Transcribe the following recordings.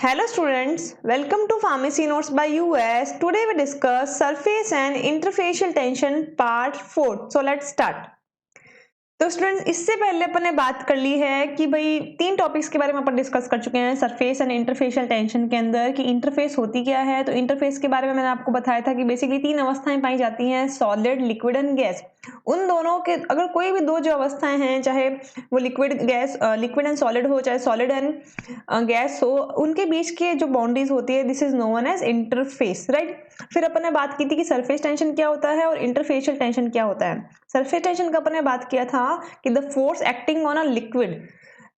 Hello students, welcome to Pharmacy Notes by US. Today we discuss surface and interfacial tension part 4. So let's start. तो students इससे पहले अपन ने बात कर ली है कि भाई तीन टॉपिक्स के बारे में अपन डिस्कस कर चुके हैं सरफेस एंड इंटरफेशियल टेंशन के अंदर कि इंटरफेस होती क्या है। तो इंटरफेस के बारे में मैंने आपको बताया था कि बेसिकली तीन अवस्थाएं पाई जाती हैं, सॉलिड, लिक्विड एंड गैस। उन दोनों के अगर कोई भी दो जो अवस्थाएं हैं, चाहे वो लिक्विड एंड सॉलिड हो, चाहे सॉलिड एंड गैस हो, उनके बीच के जो बाउंड्रीज होती है this is known as interface, right. फिर अपन ने बात की थी कि सरफेस टेंशन क्या होता है और इंटरफेशियल टेंशन क्या होता है। सरफेस टेंशन का अपन ने बात किया था कि the force acting on a liquid,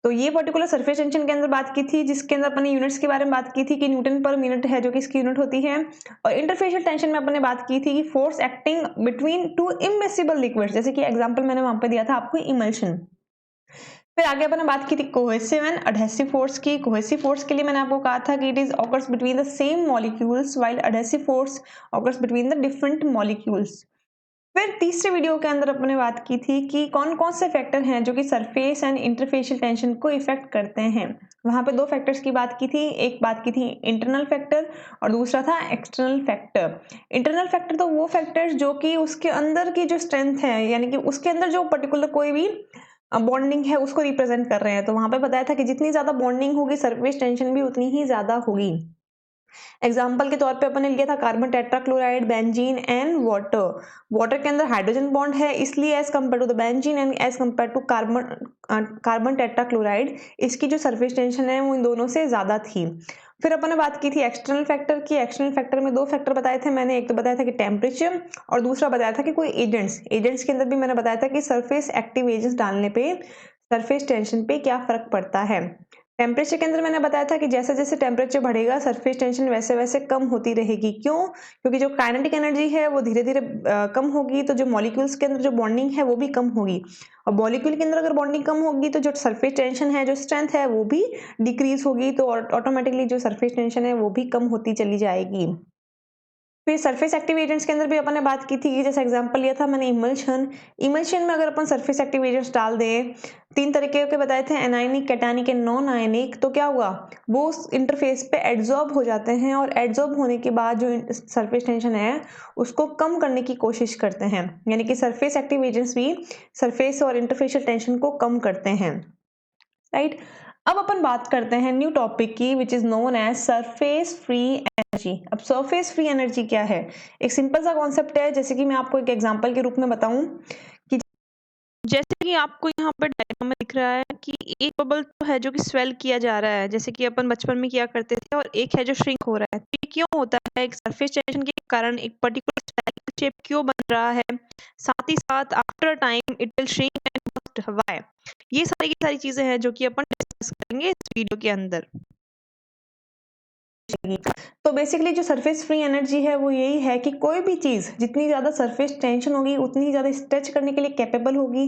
तो ये पर्टिकुलर सरफेस टेंशन के अंदर बात की थी, जिसके अंदर अपन ने यूनिट्स के बारे में बात की थी कि न्यूटन पर मिनट है जो कि इसकी यूनिट होती है। और इंटरफेशियल टेंशन में अपन ने बात की थी कि force acting between two immiscible liquids, जैसे कि एग्जांपल मैंने वहां पे दिया था आपको इमल्शन। फिर आगे अपन ने बात की थी कोहेसिव एंड अडहेसिव फोर्स की। कोहेसिव फोर्स के लिए मैंने आपको कहा था कि it is occurs between the same molecules, while adhesive force occurs between the different molecules. फिर तीसरे वीडियो के अंदर अपन ने बात की थी कि कौन कौन से फैक्टर हैं जो कि सरफेस एंड इंटरफेशियल टेंशन को इफेक्ट करते हैं। वहां पे दो फैक्टर्स की बात की थी, एक बात की थी इंटरनल फैक्टर और दूसरा था एक्सटर्नल फैक्टर। इंटरनल फैक्टर तो वो फैक्टर्स जो कि उसके अंदर की जो स्ट्रेंथ है, यानी कि उसके अंदर जो पर्टिकुलर कोई भी बॉन्डिंग है उसको रिप्रेजेंट कर रहे हैं। तो वहां पे बताया था कि जितनी ज्यादा बॉन्डिंग होगी सरफेस टेंशन भी उतनी ही ज्यादा होगी। एग्जाम्पल के तौर पे अपन ने लिया था carbon tetrachloride, benzene and water. Water के अंदर हाइड्रोजन बॉन्ड है, इसलिए as compare to the benzene and as compare to carbon tetrachloride इसकी जो सरफेस टेंशन है वो इन दोनों से ज्यादा थी। फिर अपन ने बात की थी एक्सटर्नल फैक्टर की। एक्सटर्नल फैक्टर में दो फैक्टर बताए थे मैंने, एक तो बताया था कि टेम्परेचर और दूसरा बताया था कि कोई एजेंट्स के अंदर भी मैंने बताया था कि सरफेस एक्टिव एजेंट्स डालने पे सरफेस टेंशन पे क्या फर्क पड़ता है। टेम्परेचर के अंदर मैंने बताया था कि जैसे जैसे टेम्परेचर बढ़ेगा सरफेस टेंशन वैसे वैसे कम होती रहेगी। क्यों? क्योंकि जो काइनेटिक एनर्जी है वो धीरे धीरे कम होगी, तो जो मॉलिक्यूल्स के अंदर जो बॉन्डिंग है वो भी कम होगी। और मॉलिक्यूल के अंदर अगर बॉन्डिंग कम होगी तो जो सरफेस टेंशन है, जो स्ट्रेंथ है वो भी डिक्रीज होगी, तो ऑटोमेटिकली जो सरफेस टेंशन है वो भी कम होती चली जाएगी। फिर सरफेस एक्टिव एजेंट्स के अंदर भी अपन ने बात की थी कि जैसे एग्जांपल लिया था मैंने इमल्शन में अगर अपन सरफेस एक्टिव एजेंट्स डाल दें, तीन तरीके के बताए थे, anionic, cationic and non ionic, तो क्या हुआ, वो उस इंटरफेस पे एड्सॉर्ब हो जाते हैं और एड्सॉर्ब होने के बाद जो सरफेस टेंशन है उसको कम करने की कोशिश करते हैं। यानी कि सरफेस एक्टिव एजेंट्स भी सरफेस और इंटरफेशियल टेंशन को कम करते हैं, राइट। अब अपन बात करते हैं न्यू टॉपिक की, which is known as surface free energy. अब सरफेस फ्री एनर्जी क्या है? एक सिंपल सा कॉन्सेप्ट है, जैसे कि मैं आपको एक एग्जांपल के रूप में बताऊं कि जैसे कि आपको यहाँ पर डायग्राम में दिख रहा है कि एक बबल तो है जो कि स्वेल किया जा रहा है, जैसे कि अपन बचपन में किया करते थे, और एक है जो श्रिंक हो रहा है। तो ये क्यों होता है? एक सरफेस टेंशन के कारण एक पर्टिकुलर शेप क्यों बन रहा है, साथ ही साथ after time it will shrink and bast, why. ये सारी की सारी चीजें हैं जो कि अपन डिस्कस करेंगे इस वीडियो के अंदर। तो बेसिकली जो सरफेस फ्री एनर्जी है वो यही है कि कोई भी चीज जितनी ज्यादा सरफेस टेंशन होगी उतनी ही ज्यादा स्ट्रेच करने के लिए कैपेबल होगी।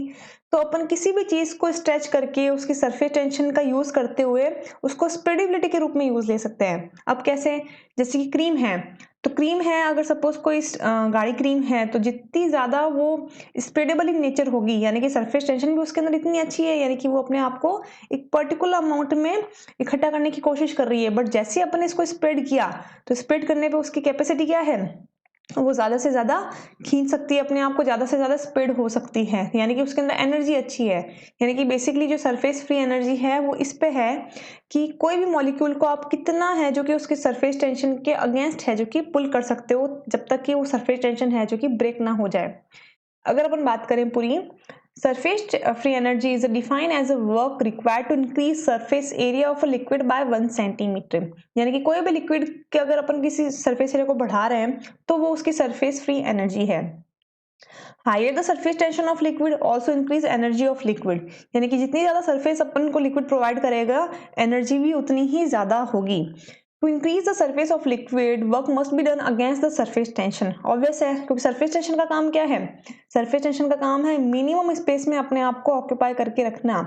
तो अपन किसी भी चीज को स्ट्रेच करके उसकी सरफेस टेंशन का यूज करते हुए उसको स्प्रेडेबिलिटी के रूप में यूज ले सकते हैं। अब कैसे? जैसे कि क्रीम है, तो क्रीम है, अगर सपोज कोई गाढ़ी क्रीम है तो जितनी ज्यादा वो स्प्रेडेबल इन नेचर होगी, यानी कि सरफेस टेंशन भी उसके अंदर इतनी अच्छी है, यानी कि वो अपने आप को एक पर्टिकुलर अमाउंट में इकट्ठा करने की कोशिश कर रही है। बट जैसे अपन ने इसको स्प्रेड किया तो स्प्रेड करने पे उसकी कैपेसिटी क्या है, वो ज्यादा से ज्यादा खींच सकती है अपने आप को, ज्यादा से ज्यादा स्प्रेड हो सकती है, यानी कि उसके अंदर एनर्जी अच्छी है। यानी कि बेसिकली जो सरफेस फ्री एनर्जी है वो इस पे है कि कोई भी मॉलिक्यूल को आप कितना है जो कि उसके सरफेस टेंशन के अगेंस्ट है जो कि पुल कर सकते हो, जब तक कि वो सरफेस टेंशन है जो कि ब्रेक ना हो जाए। अगर अपन बात करें पूरी, surface free energy is defined as a work required to increase surface area of a liquid by 1 centimeter। यानी कि कोई भी लिक्विड के अगर अपन किसी सरफेस एरिया को बढ़ा रहे हैं तो वो उसकी सरफेस फ्री एनर्जी है। Higher the surface tension of liquid also increase energy of liquid, यानी कि जितनी ज्यादा सरफेस अपन को लिक्विड प्रोवाइड करेगा एनर्जी भी उतनी ही ज्यादा होगी। To increase the surface of liquid work must be done against the surface tension. Obvious है, क्योंकि सरफेस टेंशन का काम क्या है? सरफेस टेंशन का काम है मिनिमम स्पेस में अपने आप को ऑक्यूपाई करके रखना।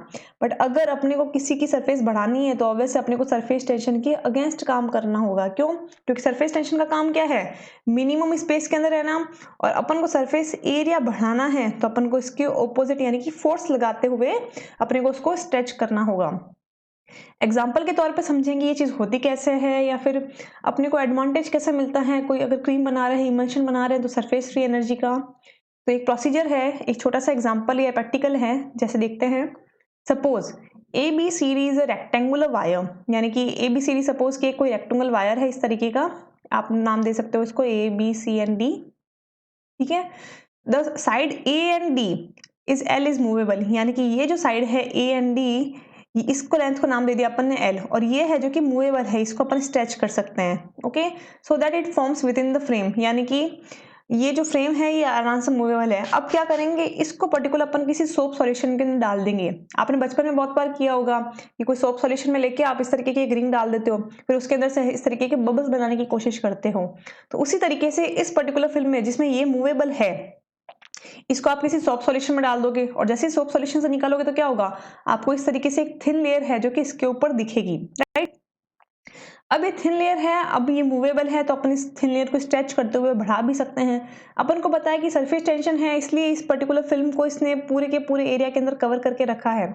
बट अगर अपने को किसी की सरफेस बढ़ानी है तो ऑब्वियस अपने को सरफेस टेंशन के अगेंस्ट काम करना होगा। क्यों? क्योंकि सरफेस टेंशन का काम क्या है? मिनिमम स्पेस के अंदर रहना, और अपन को सरफेस एरिया बढ़ाना है तो अपन को इसके ऑपोजिट यानी कि फोर्स लगाते हुए अपने को उसको स्ट्रेच करना होगा। एग्जाम्पल के तौर पे समझेंगे ये चीज़ होती कैसे है, या फिर अपने को एडवांटेज कैसे मिलता है। कोई अगर क्रीम बना रहे हैं, इमल्शन बना रहे हैं, तो सरफेस फ्री एनर्जी का तो एक प्रोसीजर है, एक छोटा सा एग्जाम्पल या प्रैक्टिकल है, जैसे देखते हैं। Suppose A B C D is a rectangular wire, यानी कि A B C D suppose कि कोई रेक्टेंगुलर वायर है इस तरीके का, आप नाम दे सकते हो इसको A B C and D, ठीक है। The side A and D is L is movable, यानी कि ये जो साइड है ए एंड डी, इसको लेंथ को नाम दे दिया अपन ने एल, और ये है जो कि मूवेबल है, इसको अपन स्ट्रेच कर सकते हैं। Okay, so that it forms with in the frame, यानी कि ये जो फ्रेम है ये आराम से मूवेबल है। अब क्या करेंगे, इसको पर्टिकुलर अपन किसी सोप सॉल्यूशन के अंदर डाल देंगे। आपने बचपन में बहुत बार किया होगा कि कोई सोप सॉल्यूशन में लेके आप इस तरीके की एक रिंग डाल देते हो, फिर उसके अंदर से इस तरीके के बबल्स बनाने की कोशिश करते हो। तो उसी तरीके से इस पर्टिकुलर फिल्म में जिसमें ये मूवेबल है, इसको आप किसी सोप सॉल्यूशन में डाल दोगे, और जैसे ही सोप सॉल्यूशन से निकालोगे तो क्या होगा, आपको इस तरीके से एक थिन लेयर है जो कि इसके ऊपर दिखेगी, राइट। अब ये थिन लेयर है, अब ये मूवेबल है, तो अपन इस थिन लेयर को स्ट्रेच करते हुए बढ़ा भी सकते हैं। अपन को पता है कि सरफेस टेंशन है, इसलिए इस पर्टिकुलर फिल्म को इसने पूरे के पूरे एरिया के अंदर कवर करके रखा है।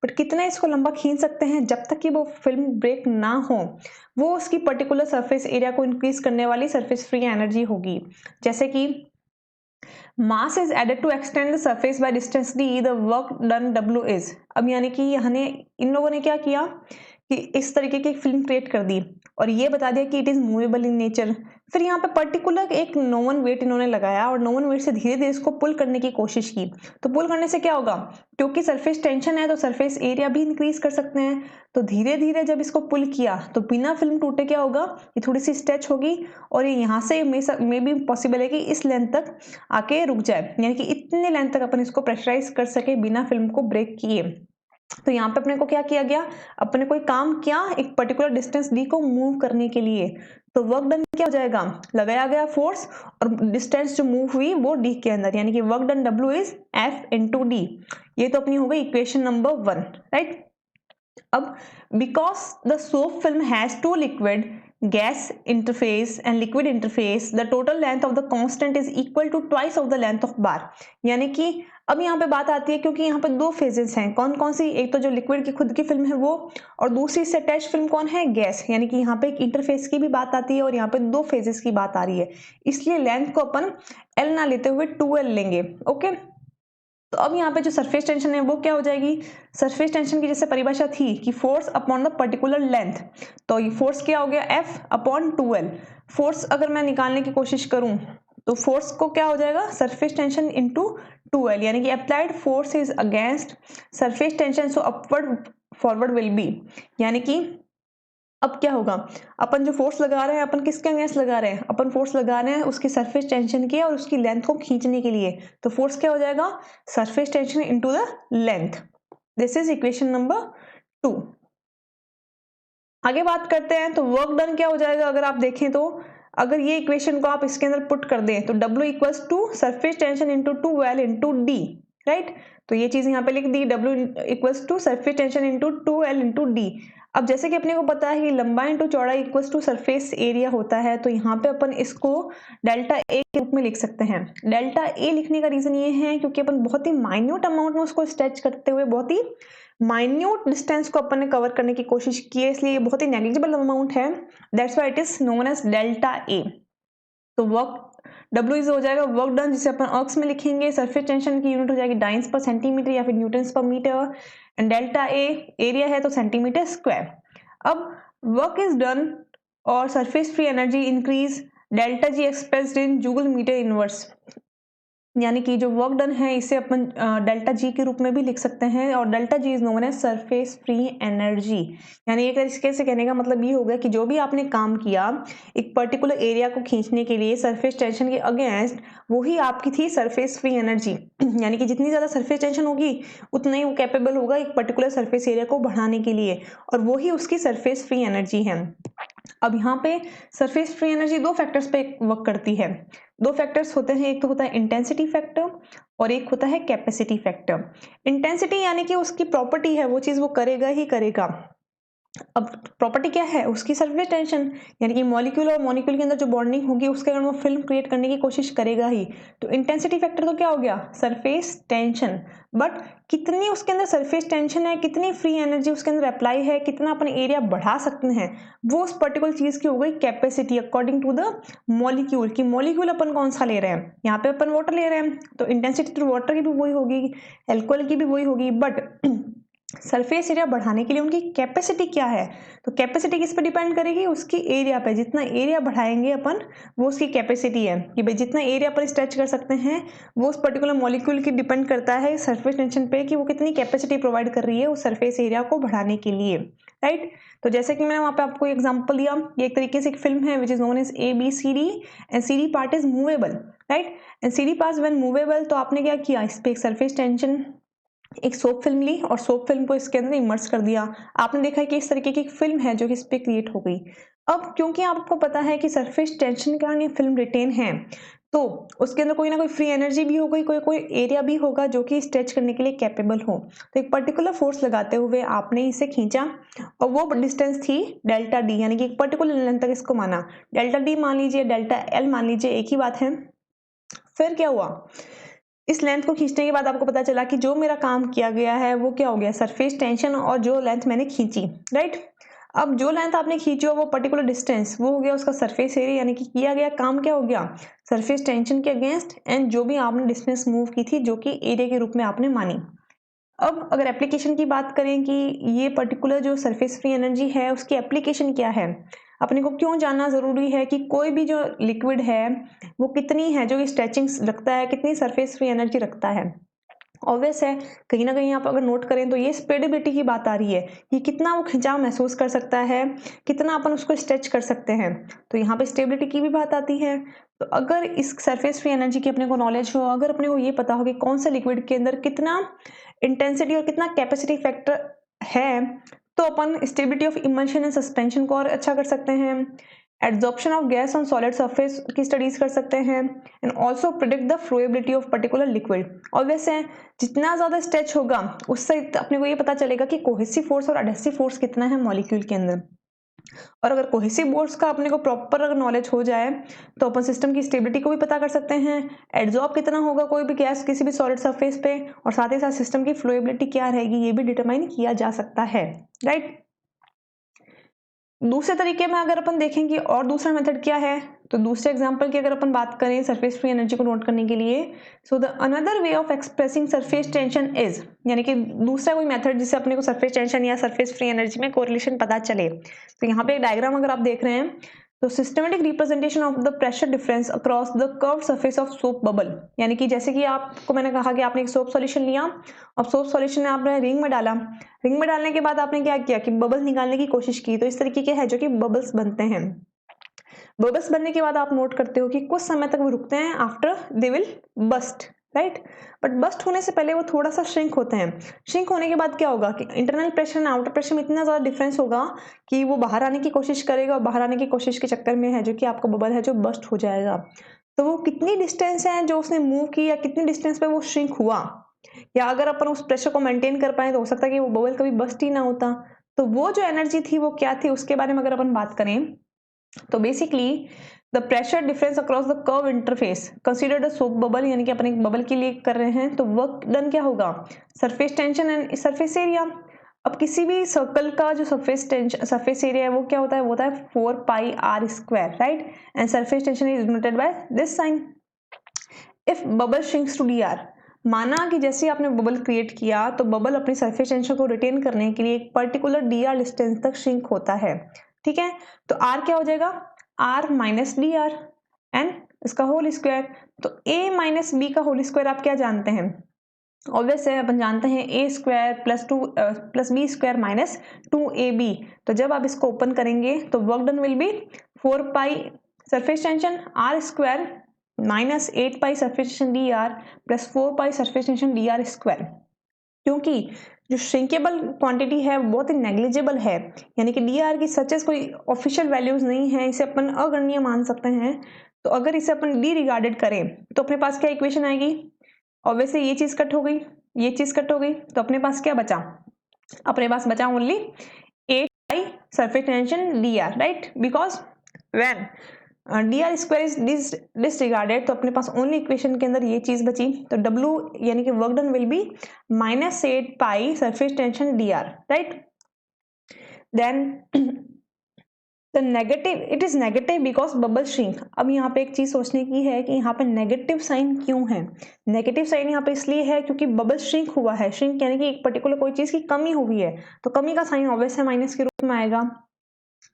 बट कितना इसको लंबा खींच सकते हैं, जब तक कि वो फिल्म ब्रेक ना हो, वो उसकी पर्टिकुलर सरफेस एरिया को इंक्रीज करने वाली सरफेस फ्री एनर्जी होगी। जैसे कि mass is added to extend the surface by distance D, the work done W is. अब यानी कि इन लोगों ने क्या किया कि इस तरीके की फिल्म क्रिएट कर दी और ये बता दिया कि it is movable in nature. फिर यहाँ पे पर्टिकुलर एक नोवन वेट इन्होंने लगाया और नोवन वेट से धीरे धीरे इसको पुल करने की कोशिश की। तो पुल करने से क्या होगा, क्योंकि सरफेस टेंशन है तो सरफेस एरिया भी इंक्रीज कर सकते हैं। तो धीरे धीरे जब इसको पुल किया तो बिना फिल्म टूटे क्या होगा, ये थोड़ी सी स्ट्रेच होगी और ये यहाँ से मे भी पॉसिबल है कि इस लेंथ तक आके रुक जाए, यानी कि इतने लेंथ तक अपन इसको प्रेशराइज कर सके बिना फिल्म को ब्रेक किए। तो यहाँ पे अपने को क्या किया गया, अपने कोई काम किया एक पर्टिकुलर डिस्टेंस डी को मूव करने के लिए, तो वर्क डन क्या हो जाएगा, लगाया गया फोर्स और डिस्टेंस जो मूव हुई वो डी के अंदर, यानी कि work done W is F into D. ये तो अपनी हो गई इक्वेशन नंबर 1, राइट। अब because the soap film has two liquid gas interface and liquid interface, the total length of the constant is equal to twice of the length of bar. यानी कि अब यहाँ पे बात आती है, क्योंकि यहाँ पे दो फेजेस हैं, कौन कौन सी, एक तो जो लिक्विड की खुद की फिल्म है वो, और दूसरी से अटैच फिल्म कौन है, गैस। यानी कि यहाँ पे एक इंटरफेस की भी बात आती है और यहाँ पे दो फेजेस की बात आ रही है, इसलिए लेंथ को अपन L ना लेते हुए 2L लेंगे। ओके, तो अब यहाँ पे जो सरफेस टेंशन है वो क्या हो जाएगी, सरफेस टेंशन की जैसे परिभाषा थी कि force upon the particular length, तो ये फोर्स क्या हो गया F अपॉन 2L। फोर्स अगर मैं निकालने की कोशिश करूं तो फोर्स को क्या हो जाएगा, सरफेस टेंशन इंटू 2L, यानी कि applied force is against surface tension, so upward forward will be. यानी कि अब क्या होगा, अपन जो फोर्स लगा रहे हैं अपन किसके अगेंस्ट लगा रहे हैं, अपन फोर्स लगा रहे हैं उसकी सरफेस टेंशन के और उसकी लेंथ को खींचने के लिए। तो फोर्स क्या हो जाएगा, surface tension into the length. This is equation number 2। आगे बात करते हैं, तो वर्क डन क्या हो जाएगा, अगर आप देखें तो अगर ये इक्वेशन को आप इसके अंदर पुट कर दें तो W equals to surface tension into 2L into D, right. तो ये चीज यहाँ पे लिख दी, W equals to surface tension into 2L into D. अब जैसे कि अपने को पता है कि लंबाई इंटू चौड़ाई इक्वल्स टू सरफेस एरिया होता है, तो यहाँ पे अपन इसको डेल्टा ए के रूप में लिख सकते हैं। डेल्टा ए लिखने का रीजन ये है क्योंकि अपन बहुत ही माइन्यूट अमाउंट में उसको स्ट्रेच करते हुए बहुत ही माइन्यूट डिस्टेंस को अपन ने कवर करने की कोशिश की है, इसलिए ये बहुत ही नेग्लिजिबल अमाउंट है, that's why it is known as delta A. तो वर्क W इज हो जाएगा वर्क डन, जिसे अपन अर्क्स में लिखेंगे, सरफेस टेंशन की यूनिट हो जाएगी डाइंस पर सेंटीमीटर या फिर newtons per metre, and delta A area है तो सेंटीमीटर स्क्वायर। अब वर्क इज डन और surface free energy increase, delta G expressed in joule metre inverse, यानी कि जो वर्क डन है इसे अपन डेल्टा जी के रूप में भी लिख सकते हैं, और delta G is known as surface free energy. यानी एक तरीके से कहने का मतलब ये हो गया कि जो भी आपने काम किया एक पर्टिकुलर एरिया को खींचने के लिए सरफेस टेंशन के अगेंस्ट, वही आपकी थी सरफेस फ्री एनर्जी। यानी कि जितनी ज्यादा सरफेस टेंशन होगी उतना ही वो कैपेबल होगा एक पर्टिकुलर सरफेस एरिया को बढ़ाने के लिए, और वही उसकी सरफेस फ्री एनर्जी है। अब यहाँ पे सरफेस फ्री एनर्जी दो फैक्टर्स पे वर्क करती है। दो फैक्टर्स होते हैं, एक तो होता है इंटेंसिटी फैक्टर और एक होता है कैपेसिटी फैक्टर। इंटेंसिटी यानी कि उसकी प्रॉपर्टी है, वो चीज वो करेगा ही करेगा, अब प्रॉपर्टी क्या है उसकी, सरफेस टेंशन, यानी कि मॉलिक्यूल और मॉलिक्यूल के अंदर जो बॉन्डिंग होगी उसके कारण वो फिल्म क्रिएट करने की कोशिश करेगा ही। तो इंटेंसिटी फैक्टर तो क्या हो गया, सरफेस टेंशन। बट कितनी उसके अंदर सरफेस टेंशन है, कितनी फ्री एनर्जी उसके अंदर अप्लाई है, कितना अपन एरिया बढ़ा सकते हैं, वो उस पर्टिकुलर चीज की हो गई capacity according to the molecule. की मॉलिक्यूल अपन कौन सा ले रहे हैं, यहाँ पे अपन वाटर ले रहे हैं तो इंटेंसिटी तो वाटर की भी वही होगी, एल्कोहल की भी वही होगी। बट सरफेस एरिया बढ़ाने के लिए उनकी कैपेसिटी क्या है, तो कैपेसिटी किस पे डिपेंड करेगी, उसकी एरिया पे। जितना एरिया बढ़ाएंगे अपन वो उसकी कैपेसिटी है, कि भाई जितना एरिया पर स्ट्रेच कर सकते हैं वो उस पर्टिकुलर मॉलिक्यूल की डिपेंड करता है सरफेस टेंशन पे, कि वो कितनी कैपेसिटी प्रोवाइड कर रही है उस सरफेस एरिया को बढ़ाने के लिए, राइट। तो जैसे कि मैंने वहां पे आपको एग्जांपल दिया, ये एक तरीके से एक फिल्म है which is known as ABCD and CD part is movable, right. And CD part when movable, तो आपने क्या किया, इस पे एक सरफेस टेंशन, एक सोप फिल्म ली और सोप फिल्म को इसके अंदर इमर्स कर दिया। आपने देखा है कि इस तरीके की एक फिल्म है जो कि इस पे क्रिएट हो गई। अब क्योंकि आपको पता है कि सरफेस टेंशन के कारण ये फिल्म रिटेन है, तो उसके अंदर कोई ना कोई फ्री एनर्जी भी हो गई, कोई कोई एरिया भी होगा जो कि स्ट्रेच करने के लिए कैपेबल हो। तो एक पर्टिकुलर फोर्स लगाते हुए आपने इसे खींचा और वो डिस्टेंस थी डेल्टा डी, यानी कि एक पर्टिकुलर लेंथ तक इसको माना, डेल्टा डी मान लीजिए, डेल्टा एल मान लीजिए, एक ही बात है। फिर क्या हुआ, इस लेंथ को खींचने के बाद आपको पता चला कि जो मेरा काम किया गया है वो क्या हो गया, सरफेस टेंशन, और जो लेंथ मैंने खींची, राइट। अब जो लेंथ आपने खींची हो वो पर्टिकुलर डिस्टेंस, वो हो गया उसका सरफेस एरिया, यानी कि किया गया काम क्या हो गया, सरफेस टेंशन के अगेंस्ट, एंड जो भी आपने डिस्टेंस मूव की थी जो कि एरिया के रूप में आपने मानी। अब अगर एप्लीकेशन की बात करें कि ये पर्टिकुलर जो सरफेस फ्री एनर्जी है उसकी एप्लीकेशन क्या है, अपने को क्यों जानना जरूरी है कि कोई भी जो लिक्विड है वो कितनी है जो कि स्ट्रेचिंग रखता है, कितनी सरफेस फ्री एनर्जी रखता है। ऑब्वियस है, कहीं ना कहीं आप अगर नोट करें तो ये स्प्रेडेबिलिटी की बात आ रही है कि कितना वो खिंचाव महसूस कर सकता है, कितना अपन उसको स्ट्रेच कर सकते हैं। तो यहाँ पे स्टेबिलिटी की भी बात आती है। तो अगर इस सरफेस फ्री एनर्जी की अपने को नॉलेज हो, अगर अपने को ये पता हो कि कौन सा लिक्विड के अंदर कितना इंटेंसिटी और कितना कैपेसिटी फैक्टर है, तो अपन stability of emulsion and suspension को और अच्छा कर सकते हैं, adsorption of gas on solid surface की स्टडीज कर सकते हैं, and also predict the flowability of particular liquid. Obvious है, जितना ज्यादा स्ट्रेच होगा उससे अपने को ये पता चलेगा कि कोहेसिव फोर्स और एडहेसिव फोर्स कितना है मॉलिक्यूल के अंदर। और अगर कोहेसिव फोर्स का अपने को प्रॉपर अगर नॉलेज हो जाए तो अपन सिस्टम की स्टेबिलिटी को भी पता कर सकते हैं, एड्सॉर्ब कितना होगा कोई भी गैस किसी भी सॉलिड सरफेस पे, और साथ ही साथ सिस्टम की फ्लोएबिलिटी क्या रहेगी ये भी डिटरमाइन किया जा सकता है, राइट। दूसरे तरीके में अगर अपन देखें कि और दूसरा मेथड क्या है, तो दूसरे एग्जांपल की अगर अपन बात करें सरफेस फ्री एनर्जी को नोट करने के लिए, so the another way of expressing surface tension is, यानी कि दूसरा कोई मेथड जिससे अपने को सरफेस टेंशन या सरफेस फ्री एनर्जी में कोरिलेशन पता चले। तो यहाँ पे एक डायग्राम अगर आप देख रहे हैं, तो systematic representation of the pressure difference across the curve surface of soap bubble, यानी कि जैसे कि आपको मैंने कहा कि आपने एक सोप सॉल्यूशन लिया और सोप सॉल्यूशन आपने रिंग में डाला, रिंग में डालने के बाद आपने क्या किया कि बबल निकालने की कोशिश की। तो इस तरीके के है जो कि बबल्स बनते हैं। बबल्स बनने के बाद आप नोट करते हो कि कुछ समय तक वो रुकते हैं, after they will burst, right. But burst होने से पहले वो थोड़ा सा श्रिंक होते हैं। श्रिंक होने के बाद क्या होगा कि internal pressure and outer pressure में इतना ज्यादा डिफरेंस होगा कि वो बाहर आने की कोशिश करेगा, और बाहर आने की कोशिश के चक्कर में है जो कि आपका बबल है जो बस्ट हो जाएगा। तो वो कितनी डिस्टेंस है जो उसने मूव की, या कितनी डिस्टेंस पे वो श्रिंक हुआ, या अगर अपन उस प्रेशर को मेंटेन कर पाए तो हो सकता है कि वो बबल कभी बस्ट ही ना होता। तो वो जो एनर्जी थी वो क्या थी उसके बारे में अगर अपन बात करें, तो basically the pressure difference across the curve interface consider the soap bubble, यानी कि अपन एक बबल के लिए कर रहे हैं, तो वर्क डन क्या होगा, surface tension and surface area. अब किसी भी सर्कल का जो सरफेस टेंशन सरफेस एरिया है वो क्या होता है, वो होता है 4πr², right, and surface tension is denoted by this sign. If bubble shrinks to dr, माना कि जैसे आपने बबल क्रिएट किया तो बबल अपनी सरफेस टेंशन को रिटेन करने के लिए एक पर्टिकुलर dr डिस्टेंस तक श्रिंक होता है, ठीक है। तो r क्या हो जाएगा, r minus D are and इसका होल स्क्वायर। तो a माइनस बी का होल स्क्वायर आप क्या जानते हैं, ऑब्वियस है अपन जानते हैं a square plus B square minus 2ab। तो जब आप इसको ओपन करेंगे तो work done will be 4π surface tension r square minus 8π surface tension D R plus 4π surface tension D R square. क्योंकि जो श्रिंकेबल क्वांटिटी है बहुत ही नेग्लिजिबल है, यानी कि डी आर की सचेस कोई ऑफिशियल वैल्यूज नहीं है, इसे अपन अगणनीय मान सकते हैं। तो अगर इसे अपन डी रिगार्डेड करें तो अपने पास क्या इक्वेशन आएगी, ऑब्वियसली ये चीज कट हो गई, ये चीज कट हो गई, तो अपने पास क्या बचा, अपने पास बचा only 8π surface tension dr, right? Because when dr square is disregarded तो अपने पास ओनली इक्वेशन के अंदर ये चीज बची, तो W यानी कि work done will be -8 pi surface tension dr, right? Then the negative, it is negative because bubble shrink. अब यहाँ पे एक चीज सोचने की है कि यहाँ पे नेगेटिव साइन क्यों है? नेगेटिव साइन यहाँ पे इसलिए है क्योंकि बबल श्रिंक हुआ है। श्रिंक यानी कि एक पर्टिकुलर कोई चीज की कमी हुई है, तो कमी का साइन ऑब्वियस है माइनस के रूप में आएगा।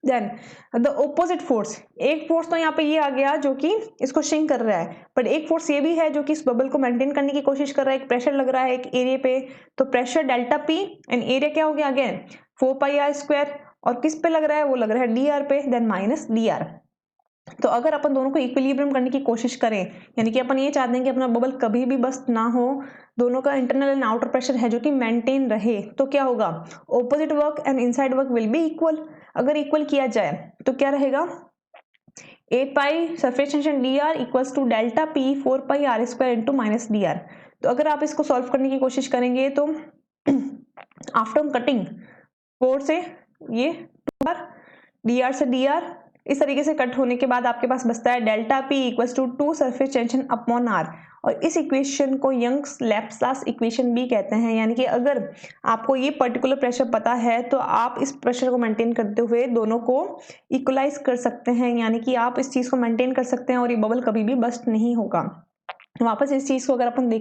देन द ऑपोजिट फोर्स, एक फोर्स तो यहाँ पे ये आ गया जो कि इसको श्रिंक कर रहा है, बट एक फोर्स ये भी है जो कि इस बबल को मेंटेन करने की कोशिश कर रहा है। एक प्रेशर लग रहा है एक एरिया पे, तो pressure delta P and area क्या हो गया अगेन 4 पाई आर स्क्वायर, और किस पे लग रहा है? वो लग रहा है डी आर पे, देन माइनस डी आर। तो अगर अपन दोनों को इक्विलिब्रियम करने की कोशिश करें, यानी कि अपन ये चाहते हैं कि अपना बबल कभी भी बस्ट ना हो, दोनों का इंटरनल एंड आउटर प्रेशर है जो कि मेंटेन रहे, तो क्या होगा? Opposite work and inside work will be equal. अगर इक्वल किया जाए तो क्या रहेगा? 8 pi surface tension D R equals to delta P 4 pi R square into minus D R. तो अगर आप इसको सॉल्व करने की कोशिश करेंगे तो आफ्टर कटिंग 4 से ये डी आर से डी आर, इस तरीके से कट होने के बाद आपके पास बचता है delta P equals to 2 surface tension upon R, और इस इक्वेशन को यंग्स लैप्लास इक्वेशन भी कहते हैं। यानी कि अगर आपको ये पर्टिकुलर प्रेशर पता है तो आप इस प्रेशर को मेंटेन करते हुए दोनों को इक्वलाइज कर सकते हैं, यानी कि आप इस चीज को मेंटेन कर सकते हैं और ये बबल कभी भी बस्ट नहीं होगा। वापस इस चीज को अगर अपन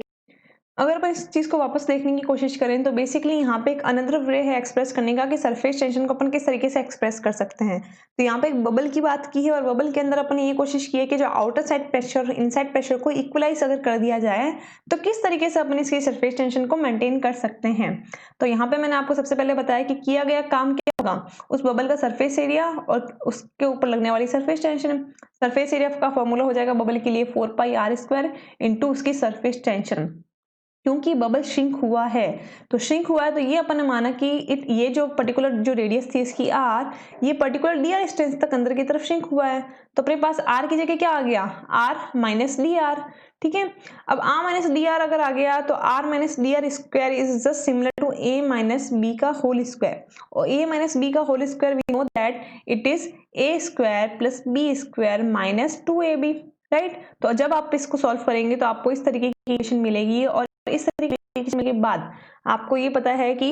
इस चीज को वापस देखने की कोशिश करें तो बेसिकली यहाँ पे एक अनदर वे है एक्सप्रेस करने का कि सरफेस टेंशन को अपन किस तरीके से एक्सप्रेस कर सकते हैं। तो यहाँ पे एक बबल की बात की है और बबल के अंदर अपन ये कोशिश की है कि जो outer side pressure inside pressure को इक्वलाइज अगर कर दिया जाए तो किस तरीके से अपन इसकी सरफेस टेंशन को मेंटेन कर सकते हैं। तो यहाँ पे मैंने आपको सबसे पहले बताया कि किया गया काम क्या होगा, उस बबल का सरफेस एरिया और उसके ऊपर लगने वाली सरफेस टेंशन। सरफेस एरिया का फॉर्मूला हो जाएगा बबल के लिए 4 पाई आर स्क्वायर इंटू उसकी सरफेस टेंशन। क्योंकि बबल श्रिंक हुआ है, तो श्रिंक हुआ है तो ये अपन ने माना कि ये जो पर्टिकुलर जो रेडियस थी इसकी आर, ये पर्टिकुलर डी आर डिस्टेंस तक अंदर की तरफ श्रिंक हुआ है, तो अपने पास आर की जगह क्या आ गया? R minus D R. ठीक है, अब आर माइनस डी आर अगर आ गया तो R minus D R square is just similar to A minus B का होल स्क्वायर, और ए माइनस बी का whole square we know that it is A square plus B square minus 2ab, right? तो जब आप इसको solve करेंगे तो आपको इस तरीके की इक्वेशन मिलेगी, और इस तरीके के बाद आपको ये पता है कि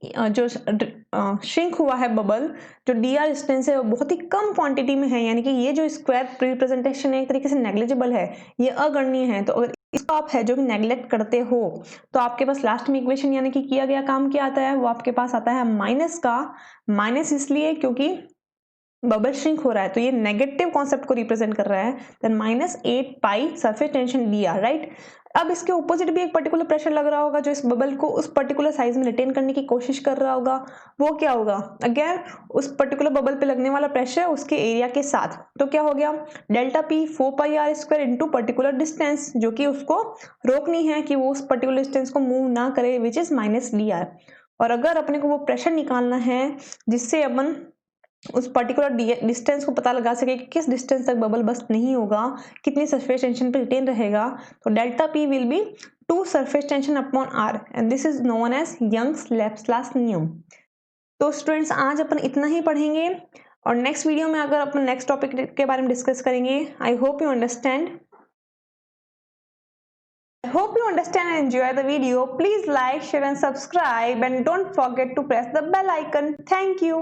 जो श्रिंक हुआ है बबल, जो डी आर डिस्टेंस है वो बहुत ही कम क्वांटिटी में है, यानी कि ये जो स्क्वायर रिप्रेजेंटेशन है एक तरीके से नेग्लिजिबल है, ये अगणनीय है। तो अगर इसको आप है जो नेग्लेक्ट करते हो तो आपके पास लास्ट में इक्वेशन यानी कि किया गया काम क्या आता है? वो आपके पास आता है माइनस का। माइनस इसलिए क्योंकि बबल श्रिंक हो रहा है, तो ये नेगेटिव कॉन्सेप्ट को रिप्रेजेंट कर रहा है, then -8 pi surface tension D R, right? अब इसके ऑपोजिट भी एक पर्टिकुलर प्रेशर लग रहा होगा जो इस बबल को उस पर्टिकुलर साइज में रिटेन करने की कोशिश कर रहा होगा, वो क्या होगा? अगेन उस पर्टिकुलर बबल पे लगने वाला प्रेशर उसके एरिया के साथ, तो क्या हो गया? Delta P 4 pi R square into particular distance, जो कि उसको रोकनी है कि वो उस पर्टिकुलर डिस्टेंस को मूव ना करे, which is minus D are. और अगर अपने को वो प्रेशर निकालना है जिससे अपन उस पर्टिकुलर डिस्टेंस को पता लगा सके कि किस डिस्टेंस तक बबल बस्ट नहीं होगा, कितनी सरफेस टेंशन पे रिटेन रहेगा, तो delta P will be 2 surface tension upon R, and this is known as Young's Laplace नियम। तो स्टूडेंट्स आज अपन इतना ही पढ़ेंगे, और नेक्स्ट वीडियो में अगर अपन नेक्स्ट टॉपिक के बारे में डिस्कस करेंगे। I hope you understand and enjoy the video. Please like, share and subscribe, and don't forget to press the bell icon. Thank you.